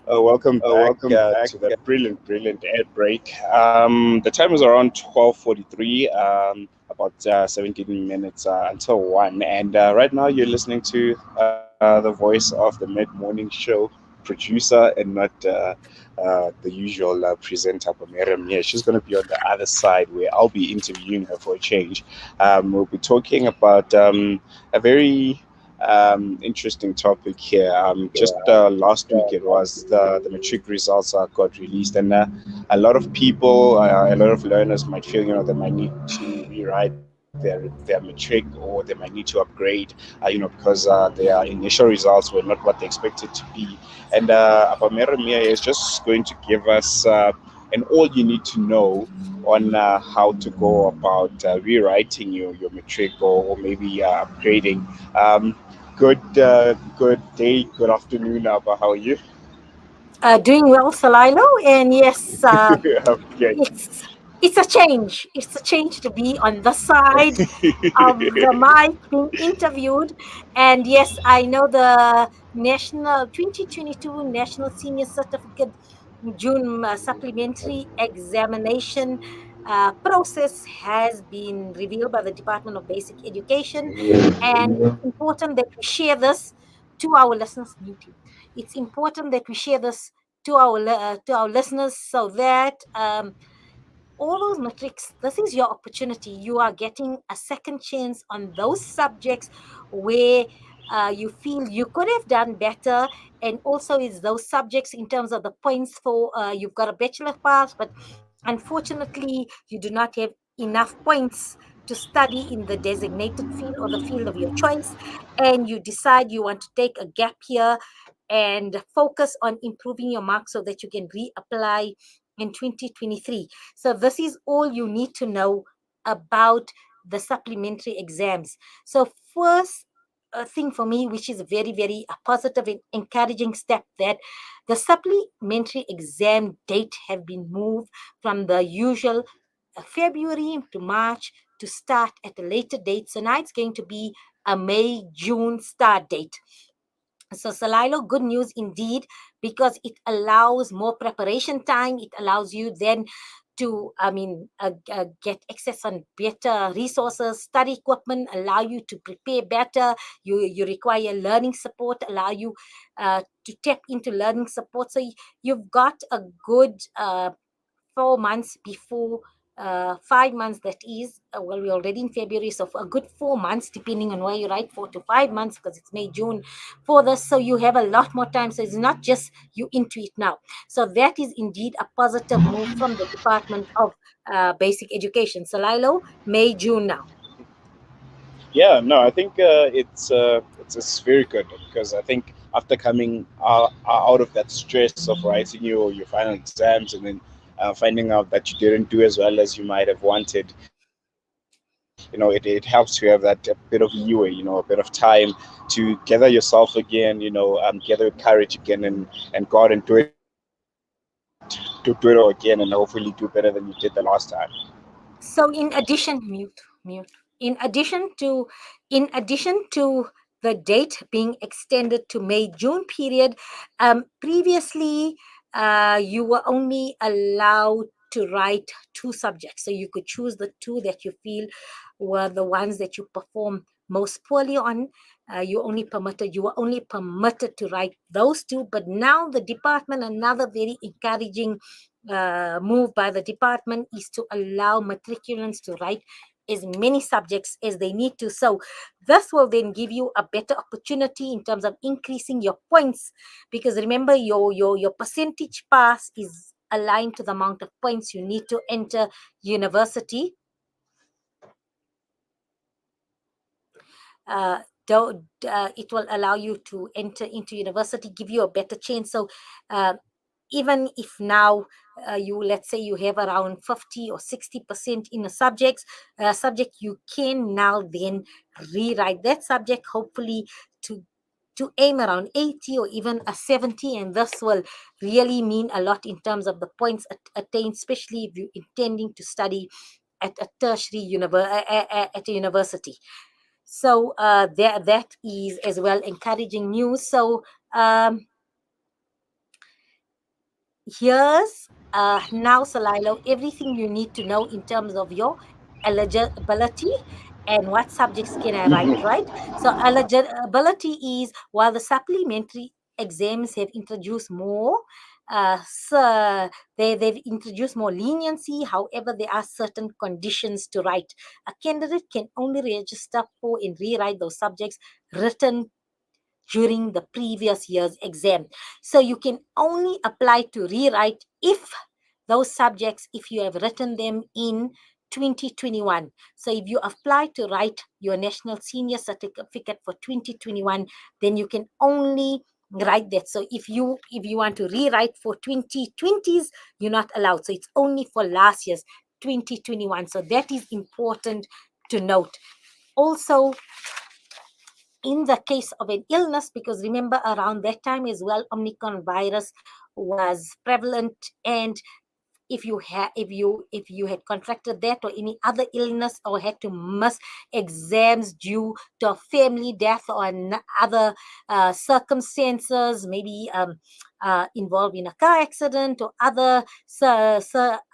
Welcome back to that brilliant ad break. The time is around 12:43, about 17 minutes until 1. And right now you're listening to the voice of the mid-morning show producer and not the usual presenter, Mariam Mia. She's going to be on the other side where I'll be interviewing her for a change. We'll be talking about a very interesting topic here. Just last week, it was the matric results got released, and a lot of people, a lot of learners might feel, they might need to rewrite their matric, or they might need to upgrade, because their initial results were not what they expected to be. And Abamera Mia is just going to give us and all you need to know on how to go about rewriting your matric, or maybe upgrading. Good day, good afternoon, Abba. How are you? Doing well, Salilo, and yes, Okay. it's it's a change. It's a change to be on the side of the mic being interviewed, and yes, I know the national 2022 National Senior Certificate June supplementary examination process has been revealed by the Department of Basic Education, and it's important that we share this to our listeners. It's important that we share this to our listeners so that all those metrics, this is your opportunity. You are getting a second chance on those subjects where you feel you could have done better, and also is those subjects in terms of the points for you've got a bachelor pass, but unfortunately you do not have enough points to study in the designated field or the field of your choice, and you decide you want to take a gap here and focus on improving your marks so that you can reapply in 2023. So this is all you need to know about the supplementary exams. So first thing for me, which is very positive and encouraging step, that the supplementary exam date have been moved from the usual February to March to start at a later date. So now it's going to be a May-June start date. So, Salilo, good news indeed, because it allows more preparation time. It allows you then to, get access on better resources, study equipment, allow you to prepare better. You require learning support, allow you to tap into learning support. So you've got a good 4 months before 5 months, that is well, we're already in February, so for a good 4 months, depending on where you write, 4 to 5 months, because it's May, June for this, so you have a lot more time. So it's not just you into it now. So that is indeed a positive move from the Department of Basic Education. So Lilo, May, June now. Yeah, no, I think it's very good, because I think after coming out of that stress of writing your final exams, and then finding out that you didn't do as well as you might have wanted, it helps to have that a bit of leeway, a bit of time to gather yourself again, gather courage again, and go out and do it all again, and hopefully do better than you did the last time. So in addition, mute. In addition to the date being extended to May June period, previously you were only allowed to write two subjects. So you could choose the two that you feel were the ones that you perform most poorly on. You were only permitted to write those two. But now the department, another very encouraging move by the department, is to allow matriculants to write as many subjects as they need to. So this will then give you a better opportunity in terms of increasing your points, because remember, your percentage pass is aligned to the amount of points you need to enter university. It will allow you to enter into university, give you a better chance. So even if now you, let's say you have around 50 or 60% in a subject, you can now then rewrite that subject, hopefully to aim around 80 or even a 70, and this will really mean a lot in terms of the points attained, especially if you're intending to study at a tertiary at a university. So that is as well encouraging news. So here's now, Salilo, everything you need to know in terms of your eligibility and what subjects can I write, Mhm. right? So eligibility is, while the supplementary exams have introduced more, so they've introduced more leniency. However, there are certain conditions to write. A candidate can only register for and rewrite those subjects written during the previous year's exam. So you can only apply to rewrite if those subjects, if you have written them in 2021. So if you apply to write your national senior certificate for 2021, then you can only write that. So if you want to rewrite for 2020s, you're not allowed. So it's only for last year's 2021. So that is important to note. Also, in the case of an illness, because remember around that time as well, Omicron virus was prevalent, and if you had contracted that or any other illness or had to miss exams due to a family death or other circumstances, maybe involved in a car accident or other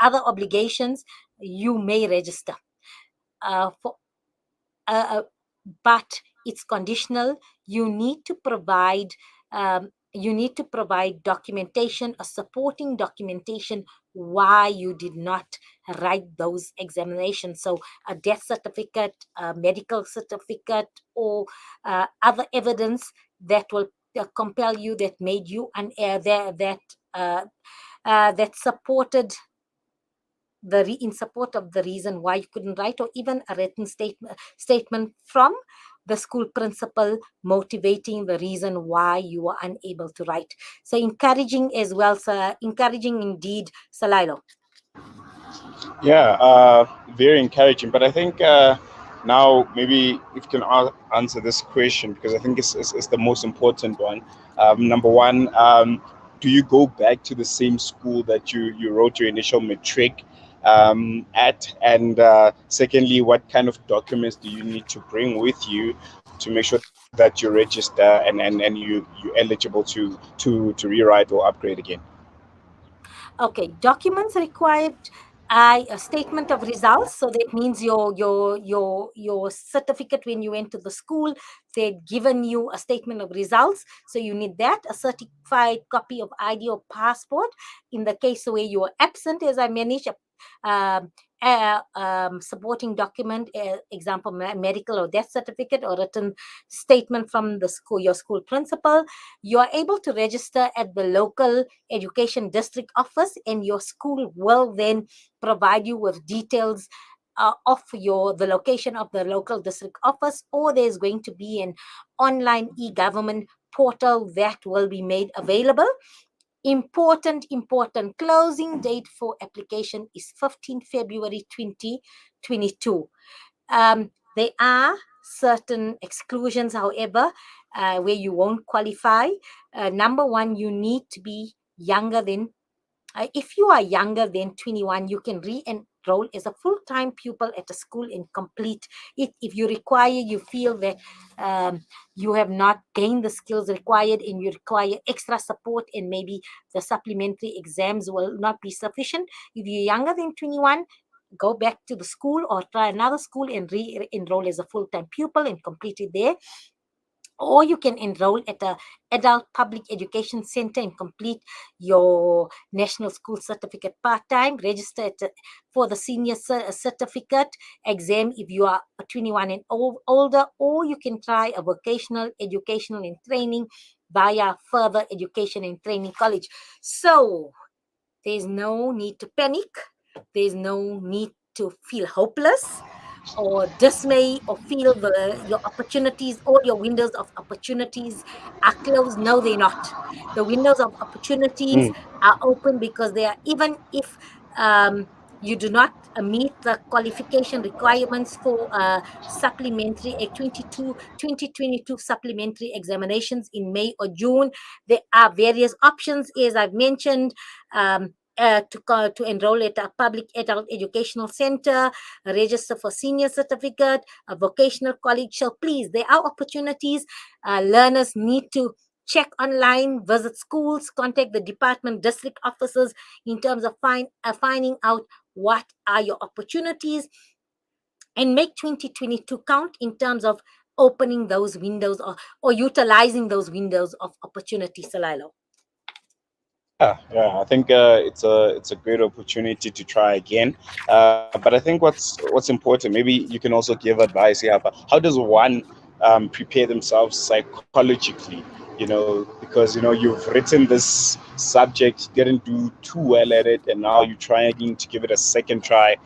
obligations, you may register for uh, but it's conditional. You need to provide documentation, a supporting documentation why you did not write those examinations. So a death certificate, a medical certificate, or other evidence that will compel you, that made you uh, that supported in support of the reason why you couldn't write, or even a written statement from the school principal motivating the reason why you were unable to write. So encouraging as well, sir, encouraging indeed, Salilo. Yeah, very encouraging. But I think now maybe if you can answer this question, because I think it's the most important one. Number one, do you go back to the same school that you wrote your initial matric at? And secondly, what kind of documents do you need to bring with you to make sure that you register and you're eligible to rewrite or upgrade again? Okay, documents required. A statement of results. So that means your certificate when you went to the school. They'd given you a statement of results. So you need that, a certified copy of ID or passport. In the case where you are absent, as I managed, um, supporting document, example, medical or death certificate, or written statement from the school, your school principal. You are able to register at the local education district office, and your school will then provide you with details of the location of the local district office, or there's going to be an online e-government portal that will be made available. Important closing date for application is 15 February 2022. There are certain exclusions, however, where you won't qualify. Number one, you need to be younger than if you are younger than 21, you can re-enroll as a full-time pupil at a school and complete it. If you feel that you have not gained the skills required and you require extra support, and maybe the supplementary exams will not be sufficient. If you're younger than 21, go back to the school or try another school and re-enroll as a full-time pupil and complete it there. Or you can enroll at a adult public education center and complete your national school certificate part-time. Register for the senior certificate exam if you are 21 and older, or you can try a vocational educational and training via further education and training college. So there's no need to panic, there's no need to feel hopeless or dismay, or feel your opportunities, all your windows of opportunities are closed. No, they're not. The windows of opportunities Mm. are open, because they are, even if you do not meet the qualification requirements for supplementary 2022 supplementary examinations in May or June, there are various options, as I've mentioned. To enroll at a public adult educational center, register for senior certificate, a vocational college. So please, there are opportunities. Learners need to check online, visit schools, contact the department, district officers in terms of finding out what are your opportunities, and make 2022 count in terms of opening those windows, or utilizing those windows of opportunity, Salilo. Yeah. I think it's a great opportunity to try again. But I think what's important, maybe you can also give advice here. But how does one prepare themselves psychologically? Because you've written this subject, didn't do too well at it, and now you're trying to give it a second try.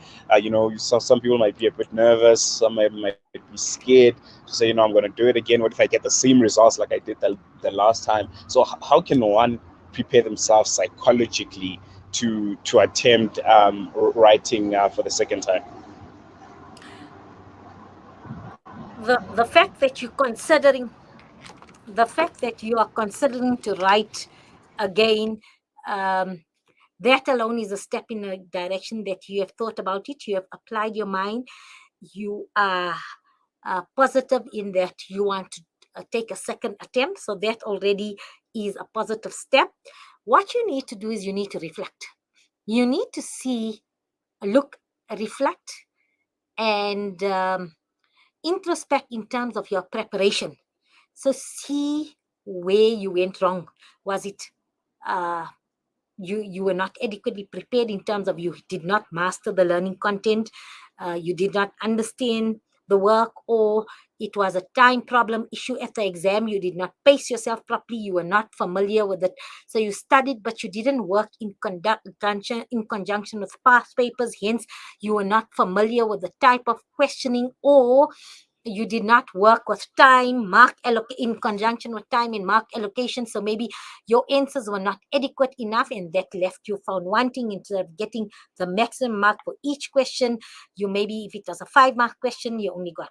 You saw some people might be a bit nervous, some might be scared to say, I'm going to do it again. What if I get the same results like I did the last time? So how can one prepare themselves psychologically to attempt writing for the second time? The fact that you are considering to write again, um, that alone is a step in a direction that you have thought about it, you have applied your mind, you are positive in that you want to take a second attempt. So that already is a positive step. What you need to do is you need to reflect. You need to look, reflect, and introspect in terms of your preparation. So see where you went wrong. Was it uh, you were not adequately prepared in terms of you did not master the learning content, you did not understand the work, or it was a time problem issue at the exam, you did not pace yourself properly, you were not familiar with it, so you studied but you didn't work in conjunction with past papers, hence you were not familiar with the type of questioning, or you did not work with time in conjunction with time and mark allocation, so maybe your answers were not adequate enough, and that left you found wanting. Instead of getting the maximum mark for each question, you maybe, if it was a 5-mark question, you only got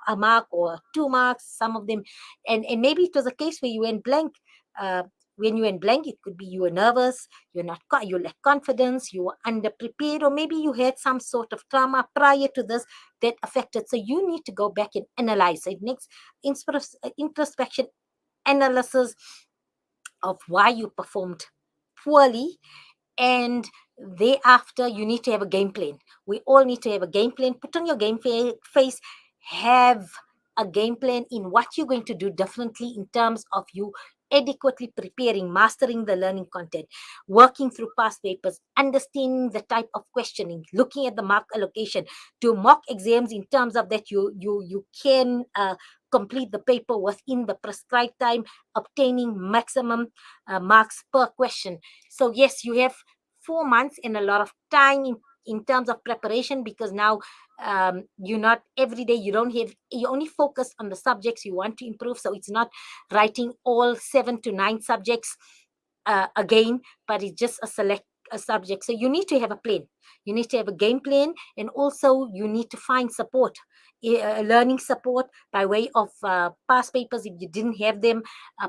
a mark or 2 marks, some of them, and maybe it was a case where you went blank. When you went blank, it could be you were nervous, you lacked confidence, you were underprepared, or maybe you had some sort of trauma prior to this that affected. So you need to go back and analyze. So it makes introspection, analysis of why you performed poorly, and thereafter you need to have a game plan. We all need to have a game plan. Put on your game face, have a game plan in what you're going to do differently in terms of you adequately preparing, mastering the learning content, working through past papers, understanding the type of questioning, looking at the mark allocation, to mock exams in terms of that you can complete the paper within the prescribed time, obtaining maximum marks per question. So yes, you have 4 months and a lot of time in terms of preparation, because now you're not every day, you only focus on the subjects you want to improve. So it's not writing all 7 to 9 subjects again, but it's just a subject. So you need to have a plan, you need to have a game plan, and also you need to find support, learning support by way of past papers if you didn't have them,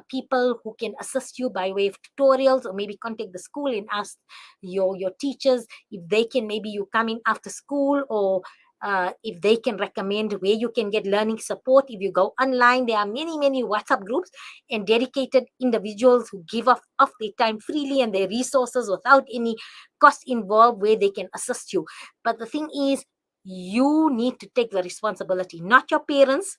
people who can assist you by way of tutorials, or maybe contact the school and ask your teachers if they can, maybe you come in after school, or if they can recommend where you can get learning support. If you go online, there are many WhatsApp groups and dedicated individuals who give of their time freely and their resources without any cost involved, where they can assist you. But the thing is, you need to take the responsibility, not your parents,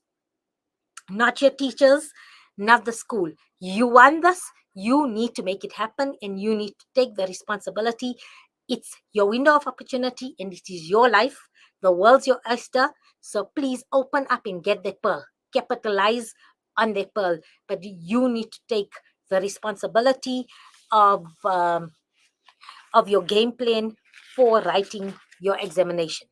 not your teachers, not the school. You want this, you need to make it happen, and you need to take the responsibility. It's your window of opportunity, and it is your life. The world's your oyster. So please open up and get that pearl. Capitalize on that pearl. But you need to take the responsibility of your game plan for writing your examination.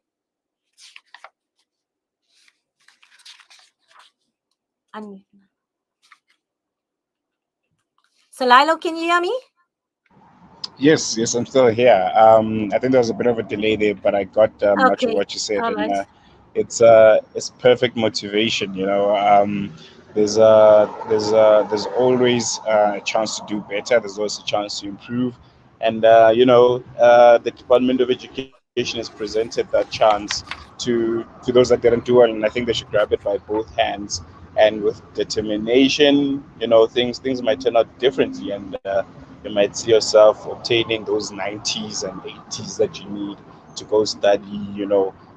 So Lilo, can you hear me? Yes, I'm still here. I think there was a bit of a delay there, but I got much of Okay. what you said, All and right. it's perfect motivation. There's always a chance to do better. There's always a chance to improve, and the Department of Education has presented that chance to those that didn't do it, and I think they should grab it by both hands and with determination, things might turn out differently, and you might see yourself obtaining those 90s and 80s that you need to go study,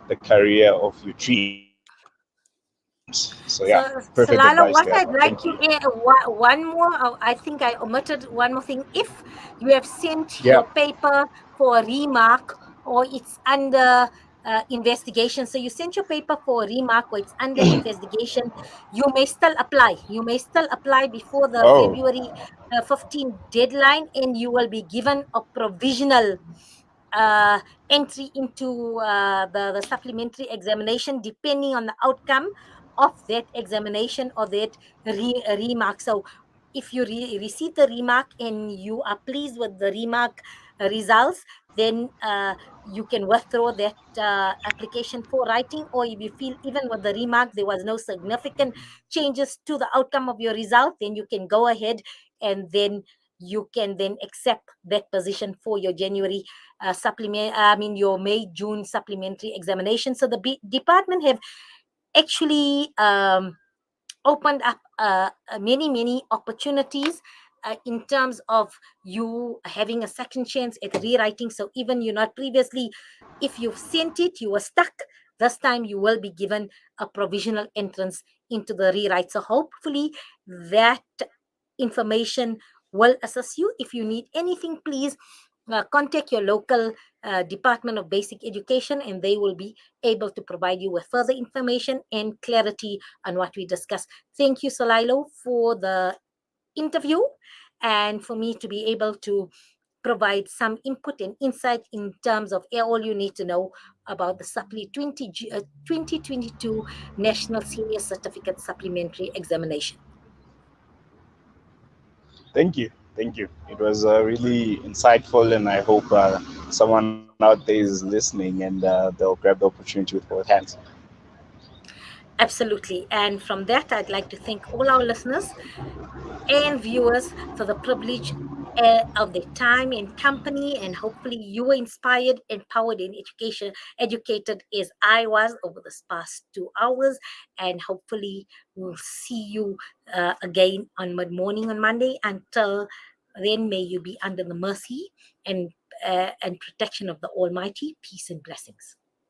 the career of your dreams. So yeah, perfect advice there, So, bro. Thank you. Salala, what I'd like to add, one more, I think I omitted one more thing. If you have sent Yeah. your paper for a remark or it's under investigation, so you sent your paper for a remark or it's under investigation, you may still apply. You may still apply before the Oh. February 15 deadline, and you will be given a provisional uh, entry into the supplementary examination depending on the outcome of that examination or that remark. So if you receive the remark and you are pleased with the remark results, then you can withdraw that application for writing. Or if you feel even with the remark there was no significant changes to the outcome of your result, then you can go ahead and then you can then accept that position for your January your May June supplementary examination. So the department have actually opened up many opportunities in terms of you having a second chance at rewriting. So even you're not previously, if you've sent it, you were stuck, this time you will be given a provisional entrance into the rewrite. So hopefully that information will assist you. If you need anything, please contact your local Department of Basic Education, and they will be able to provide you with further information and clarity on what we discussed. Thank you, Salilo, for the interview and for me to be able to provide some input and insight in terms of all you need to know about the 2022 National Senior Certificate Supplementary Examination. Thank you. Thank you. It was really insightful, and I hope someone out there is listening and they'll grab the opportunity with both hands. Absolutely. And from that, I'd like to thank all our listeners and viewers for the privilege of their time and company. And hopefully, you were inspired, empowered, and educated as I was over this past 2 hours. And hopefully, we'll see you again on mid morning on Monday. Until then, may you be under the mercy and protection of the Almighty. Peace and blessings.